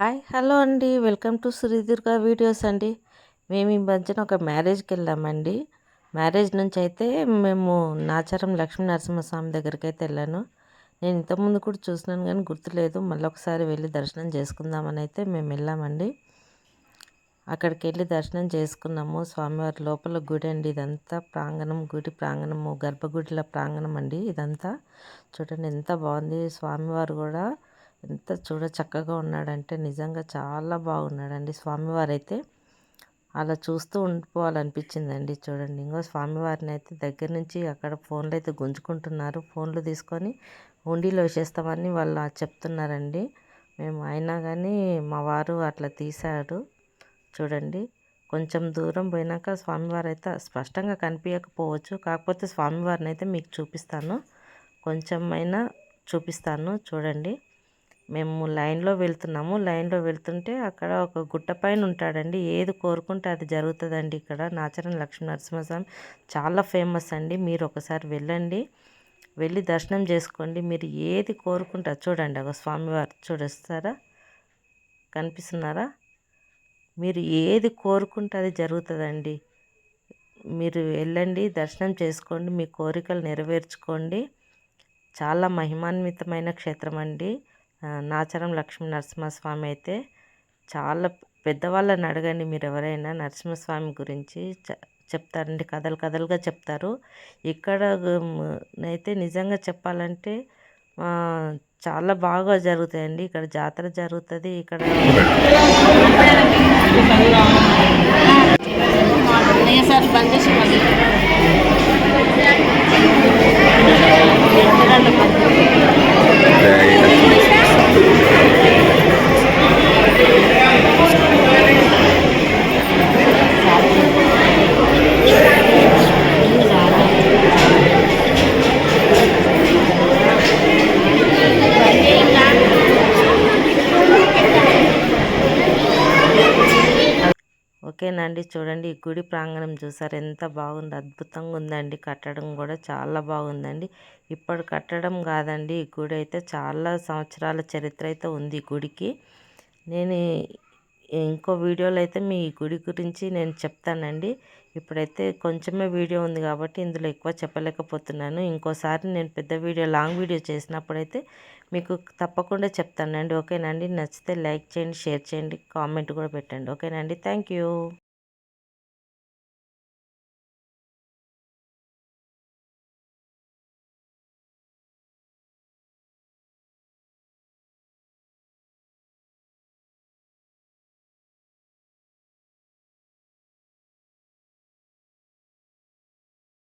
Hi hello అండి. Welcome to Sri Durga videos అండి. మేము ఈ మధ్యన ఒక మ్యారేజ్కి వెళ్ళామండి. మ్యారేజ్ నుంచి అయితే మేము నాచారం లక్ష్మీ నరసింహస్వామి దగ్గరికి అయితే వెళ్ళాను. నేను ఇంతకుముందు కూడా చూసినాను కానీ గుర్తులేదు. మళ్ళీ ఒకసారి వెళ్ళి దర్శనం చేసుకుందామని అయితే మేము వెళ్ళామండి. అక్కడికి వెళ్ళి దర్శనం చేసుకున్నాము. స్వామివారి లోపల గుడి అండి. ఇదంతా ప్రాంగణం, గుడి ప్రాంగణము, గర్భగుడిల ప్రాంగణం అండి. ఇదంతా చూడండి ఎంత బాగుంది. స్వామివారు కూడా ఎంత చక్కగా ఉన్నాడంటే నిజంగా చాలా బాగున్నాడండి స్వామివారు అయితే. అలా చూస్తూ ఉండిపోవాలనిపించిందండి. చూడండి ఇంకో స్వామివారిని అయితే దగ్గర నుంచి అక్కడ ఫోన్లు అయితే గుంజుకుంటున్నారు. ఫోన్లు తీసుకొని హుండీలో వేసేస్తామని వాళ్ళు చెప్తున్నారండి. మేము అయినా కానీ మా వారు అట్లా తీశాడు. చూడండి కొంచెం దూరం పోయినాక స్వామివారు అయితే స్పష్టంగా కనిపించకపోవచ్చు. కాకపోతే స్వామివారిని అయితే మీకు చూపిస్తాను, కొంచెమైనా చూపిస్తాను. చూడండి మేము లైన్లో వెళ్తున్నాము. లైన్లో వెళ్తుంటే అక్కడ ఒక గుట్ట పైన ఉంటాడండి. ఏది కోరుకుంటే అది జరుగుతుందండి. ఇక్కడ నాచారం లక్ష్మీ నరసింహస్వామి చాలా ఫేమస్ అండి. మీరు ఒకసారి వెళ్ళండి, వెళ్ళి దర్శనం చేసుకోండి. మీరు ఏది కోరుకుంటారు చూడండి. ఒక స్వామివారు చూడొస్తారా, కనిపిస్తున్నారా? మీరు ఏది కోరుకుంటే అది జరుగుతుందండి. మీరు వెళ్ళండి, దర్శనం చేసుకోండి, మీ కోరికలు నెరవేర్చుకోండి. చాలా మహిమాన్వితమైన క్షేత్రం అండి నాచారం లక్ష్మీ నరసింహస్వామి అయితే. చాలా పెద్దవాళ్ళని అడగండి మీరు ఎవరైనా నరసింహస్వామి గురించి చెప్తారండి, కథలు కథలుగా చెప్తారు. ఇక్కడ అయితే నిజంగా చెప్పాలంటే చాలా బాగా జరుగుతాయండి. ఇక్కడ జాతర జరుగుతుంది. ఇక్కడ బంద్ చేసి ఓకేనండి. చూడండి ఈ గుడి ప్రాంగణం చూసారు ఎంత బాగుంది, అద్భుతంగా ఉందండి. కట్టడం కూడా చాలా బాగుందండి. ఇప్పుడు కట్టడం కాదండి, ఈ గుడి అయితే చాలా సంవత్సరాల చరిత్ర అయితే ఉంది ఈ గుడికి. నేను ఇంకో వీడియోలో అయితే మీ గుడి గురించి నేను చెప్తానండి. ఇప్పుడైతే కొంచెమే వీడియో ఉంది కాబట్టి ఇందులో ఎక్కువ చెప్పలేకపోతున్నాను. ఇంకోసారి నేను పెద్ద వీడియో, లాంగ్ వీడియో చేసినప్పుడైతే మీకు తప్పకుండా చెప్తానండి. ఓకేనండి. నచ్చితే లైక్ చేయండి, షేర్ చేయండి, కామెంట్ కూడా పెట్టండి. ఓకేనండి. Thank you.